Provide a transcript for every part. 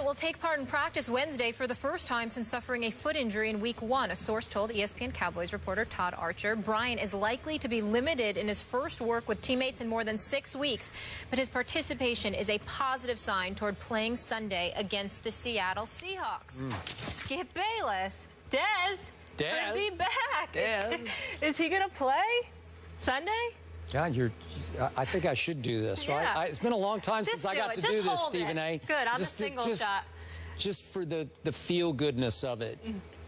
Bryant will take part in practice Wednesday for the first time since suffering a foot injury in Week 1. A source told ESPN Cowboys reporter Todd Archer Bryant is likely to be limited in his first work with teammates in more than 6 weeks, but his participation is a positive sign toward playing Sunday against the Seattle Seahawks. Skip Bayless, Dez could be back. Is he going to play Sunday? God, I think I should do this, yeah. right? It's been a long time since I got to do this, Stephen A. Good, on the single shot. Just for the feel-goodness of it.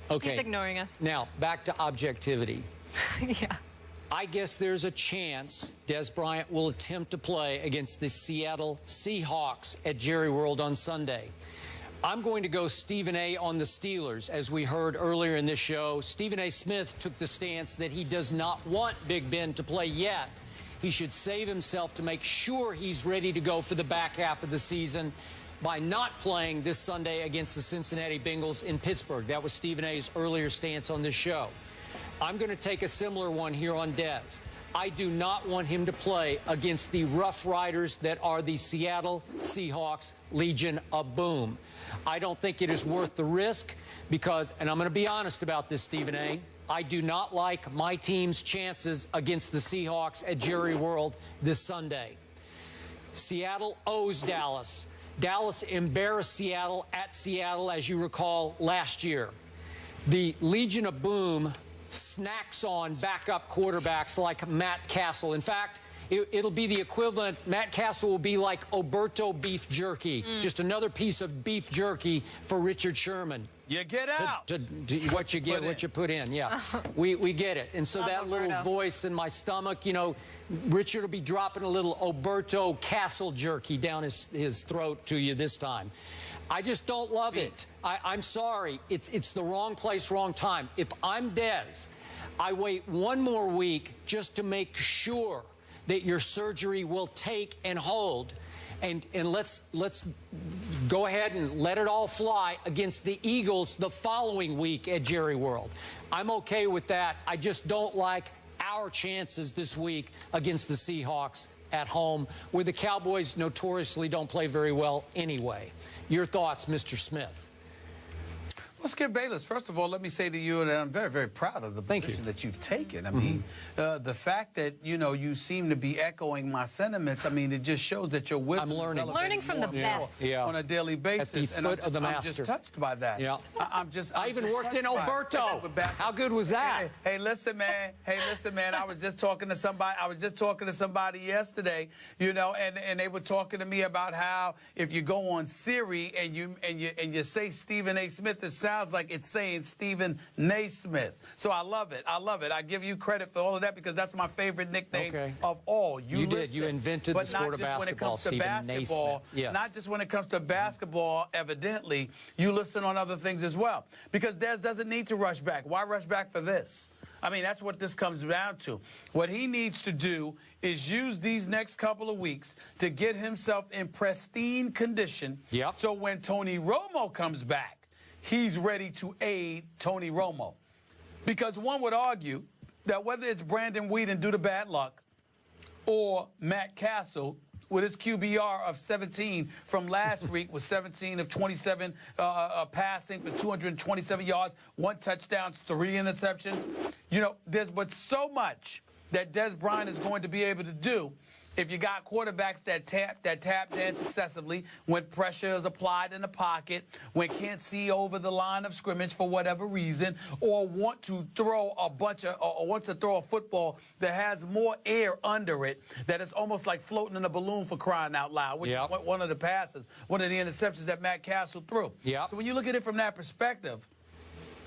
Okay. He's ignoring us. Now, back to objectivity. Yeah. I guess there's a chance Dez Bryant will attempt to play against the Seattle Seahawks at Jerry World on Sunday. I'm going to go Stephen A. on the Steelers. As we heard earlier in this show, Stephen A. Smith took the stance that he does not want Big Ben to play yet. He should save himself to make sure he's ready to go for the back half of the season by not playing this Sunday against the Cincinnati Bengals in Pittsburgh. That was Stephen A.'s earlier stance on this show. I'm going to take a similar one here on Dez. I do not want him to play against the Rough Riders that are the Seattle Seahawks Legion of Boom. I don't think it is worth the risk because, and I'm going to be honest about this, Stephen A., I do not like my team's chances against the Seahawks at Jerry World this Sunday. Seattle owes Dallas. Dallas embarrassed Seattle at Seattle, as you recall, last year. The Legion of Boom snacks on backup quarterbacks like Matt Castle. In fact, it'll be the equivalent. Matt Castle will be like Oberto beef jerky, just another piece of beef jerky for Richard Sherman. You get out. What you get, what you put in. Yeah, we get it. And so that little voice in my stomach, you know, Richard will be dropping a little Oberto Castle jerky down his throat to you this time. I just don't love it. I'm sorry. It's the wrong place, wrong time. If I'm Dez, I wait one more week just to make sure that your surgery will take and hold. And let's go ahead and let it all fly against the Eagles the following week at Jerry World. I'm okay with that. I just don't like our chances this week against the Seahawks at home, where the Cowboys notoriously don't play very well anyway. Your thoughts, Mr. Smith? Well, Skip Bayless, first of all, let me say to you that I'm very, very proud of the position that you've taken. I mean, the fact that, you know, you seem to be echoing my sentiments, I mean, it just shows that you're with learning from the best on a daily basis. And I'm just touched by that. Yeah. I even worked in Oberto. How good was that? Hey, listen, man. I was just talking to somebody yesterday, you know, and they were talking to me about how if you go on Siri and you say Stephen A. Smith, it sounds like it's saying Stephen Naismith. So I love it. I give you credit for all of that because that's my favorite nickname of all. You did. You invented the sport of basketball, Stephen Naismith. Yes. Not just when it comes to basketball, evidently, you listen on other things as well. Because Dez doesn't need to rush back. Why rush back for this? I mean, that's what this comes down to. What he needs to do is use these next couple of weeks to get himself in pristine condition. So when Tony Romo comes back, he's ready to aid Tony Romo. Because one would argue that whether it's Brandon Whedon due to bad luck or Matt Castle with his QBR of 17 from last week with 17 of 27 passing for 227 yards, 1 touchdown, 3 interceptions. You know, there's but so much that Dez Bryant is going to be able to do if you got quarterbacks that tap dance excessively when pressure is applied in the pocket, when can't see over the line of scrimmage for whatever reason, or want to throw wants to throw a football that has more air under it, that is almost like floating in a balloon for crying out loud, which is one of the passes, one of the interceptions that Matt Castle threw. So when you look at it from that perspective,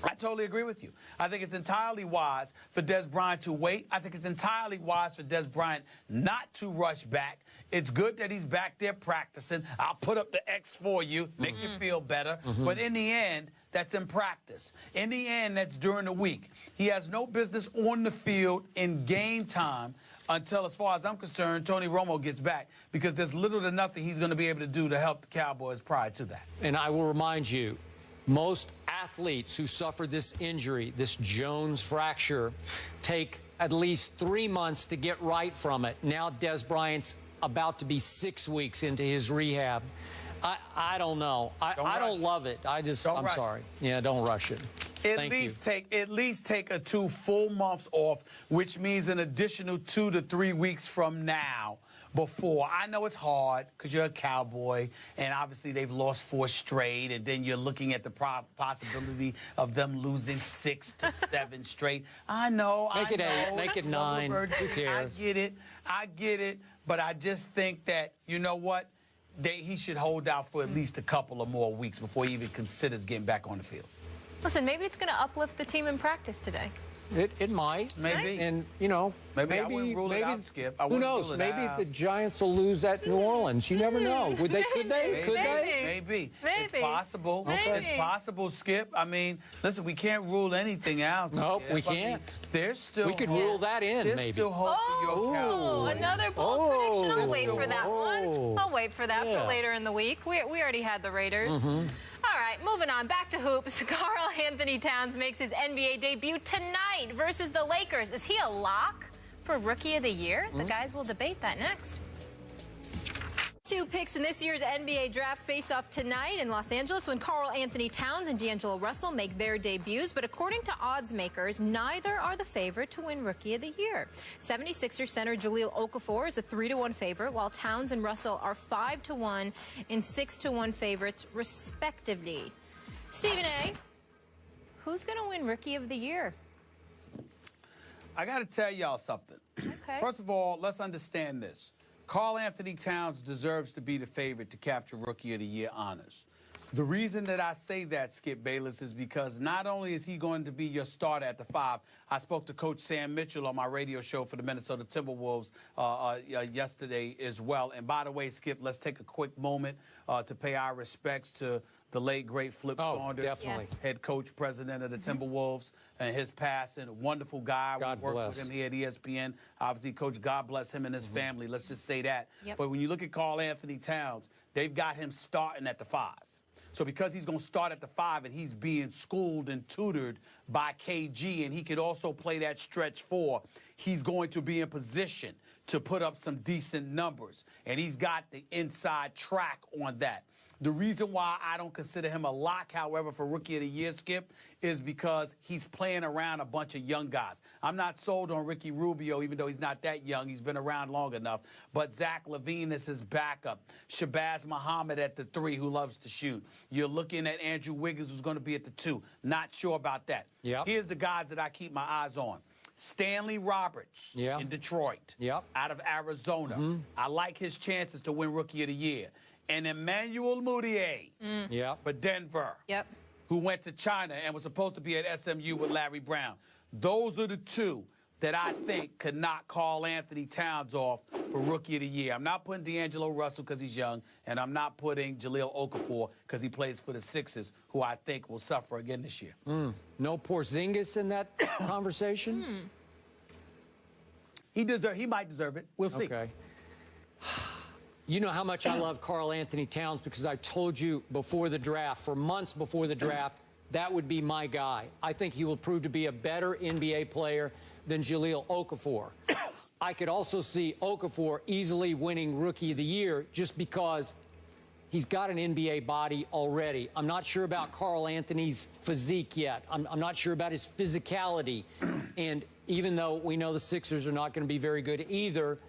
I totally agree with you. I think it's entirely wise for Dez Bryant to wait. I think it's entirely wise for Dez Bryant not to rush back. It's good that he's back there practicing. I'll put up the X for you, make you feel better. But in the end, that's in practice. In the end, that's during the week. He has no business on the field in game time until, as far as I'm concerned, Tony Romo gets back, because there's little to nothing he's going to be able to do to help the Cowboys prior to that. And I will remind you, most athletes who suffer this injury, this Jones fracture, take at least 3 months to get right from it. Now Dez Bryant's about to be 6 weeks into his rehab. I don't know. I don't love it. I'm sorry. Yeah, don't rush it. At least take a 2 full months off, which means an additional 2 to 3 weeks from now. Before, I know it's hard because you're a Cowboy, and obviously they've lost 4 straight, and then you're looking at the possibility of them losing 6 to 7 straight. I know. Make it 8, make it 9. Who cares? I get it, but I just think that, you know what, he should hold out for at least a couple of more weeks before he even considers getting back on the field. Listen, maybe it's going to uplift the team in practice today. It might. Maybe. And, you know, maybe I wouldn't rule it out, Skip. Who knows? Maybe the Giants will lose at New Orleans. You never know. Could they? Maybe. It's possible. Maybe. It's possible, Skip. I mean, listen, we can't rule anything out, Nope, Skip. we can't. There's still We could rule that in, there's maybe. still hope for your Cowboys. Another bold prediction. I'll wait for that one. I'll wait for that for later in the week. We already had the Raiders. All right, moving on. Back to hoops. Karl Anthony Towns makes his NBA debut tonight versus the Lakers. Is he a lock for Rookie of the Year? The guys will debate that next. 2 picks in this year's NBA draft face off tonight in Los Angeles when Karl Anthony Towns and D'Angelo Russell make their debuts. But according to odds makers, neither are the favorite to win Rookie of the Year. 76ers center Jahlil Okafor is a 3-1 favorite, while Towns and Russell are 5-1 and 6-1 favorites, respectively. Stephen A., who's going to win Rookie of the Year? I got to tell y'all something. Okay. First of all, let's understand this. Karl Anthony Towns deserves to be the favorite to capture Rookie of the Year honors. The reason that I say that, Skip Bayless, is because not only is he going to be your starter at the 5, I spoke to Coach Sam Mitchell on my radio show for the Minnesota Timberwolves yesterday as well. And by the way, Skip, let's take a quick moment to pay our respects to the late, great Flip Saunders, definitely. head coach, president of the Timberwolves, and his passing. Wonderful guy. God We worked bless. with him here at ESPN. Obviously, Coach, God bless him and his family. Let's just say that. Yep. But when you look at Karl Anthony Towns, they've got him starting at the 5. So because he's going to start at the 5 and he's being schooled and tutored by KG, and he could also play that stretch 4, he's going to be in position to put up some decent numbers. And he's got the inside track on that. The reason why I don't consider him a lock, however, for Rookie of the Year, Skip, is because he's playing around a bunch of young guys. I'm not sold on Ricky Rubio, even though he's not that young. He's been around long enough. But Zach LaVine is his backup. Shabazz Muhammad at the 3, who loves to shoot. You're looking at Andrew Wiggins, who's going to be at the 2. Not sure about that. Yep. Here's the guys that I keep my eyes on. Stanley Roberts in Detroit, out of Arizona. I like his chances to win Rookie of the Year. And Emmanuel Mudiay for Denver, who went to China and was supposed to be at SMU with Larry Brown. Those are the 2 that I think could knock Karl Anthony Towns off for Rookie of the Year. I'm not putting D'Angelo Russell because he's young, and I'm not putting Jahlil Okafor because he plays for the Sixers, who I think will suffer again this year. No Porzingis in that conversation? He might deserve it. We'll see. Okay. You know how much I love Karl Anthony Towns because I told you before the draft, for months before the draft, that would be my guy. I think he will prove to be a better NBA player than Jahlil Okafor. I could also see Okafor easily winning Rookie of the Year just because he's got an NBA body already. I'm not sure about Karl Anthony's physique yet. I'm not sure about his physicality. And even though we know the Sixers are not going to be very good either,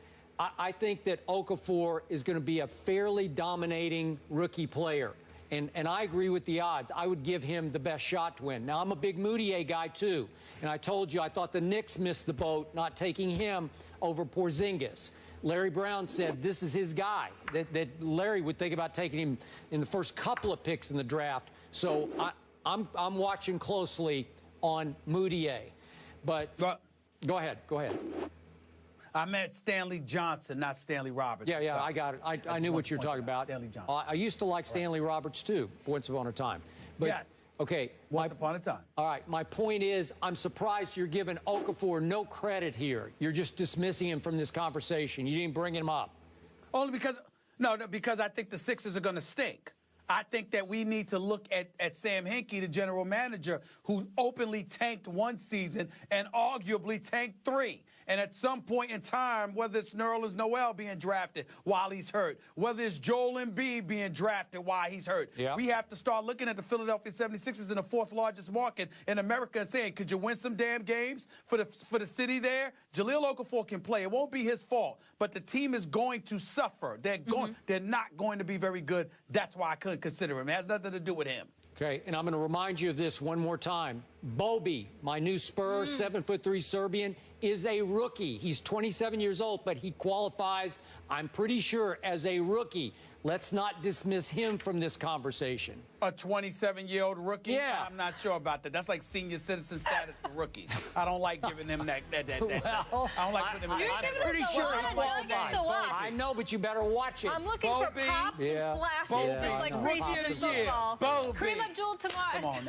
I think that Okafor is going to be a fairly dominating rookie player. And I agree with the odds. I would give him the best shot to win. Now, I'm a big Mudiay guy, too. And I told you I thought the Knicks missed the boat not taking him over Porzingis. Larry Brown said this is his guy, that Larry would think about taking him in the first couple of picks in the draft. So I'm watching closely on Mudiay. But go ahead. I meant Stanley Johnson, not Stanley Roberts. Yeah, I got it. I knew what you were talking about. Stanley Johnson. I used to like Stanley Roberts, too, once upon a time. But, yes. Okay. Once upon a time. All right. My point is, I'm surprised you're giving Okafor no credit here. You're just dismissing him from this conversation. You didn't bring him up. Only because, because I think the Sixers are going to stink. I think that we need to look at Sam Hinkie, the general manager, who openly tanked 1 season and arguably tanked 3. And at some point in time, whether it's Nerlens Noel being drafted while he's hurt, whether it's Joel Embiid being drafted while he's hurt, we have to start looking at the Philadelphia 76ers in the fourth largest market in America and saying, could you win some damn games for the city there? Jahlil Okafor can play. It won't be his fault, but the team is going to suffer. They're not going to be very good. That's why I couldn't consider him. It has nothing to do with him. Okay, and I'm going to remind you of this one more time. Bobby, my new Spur, 7'3" Serbian, is a rookie. He's 27 years old, but he qualifies, I'm pretty sure, as a rookie. Let's not dismiss him from this conversation. A 27-year-old rookie? Yeah. I'm not sure about that. That's like senior citizen status for rookies. I don't like giving them that. Well, I don't like putting them in that. I'm pretty sure he qualifies. I know, but you better watch it. I'm looking for pops and flashes, just like crazy in football. Bobby. Kareem Abdul-Jabbar. Come on now.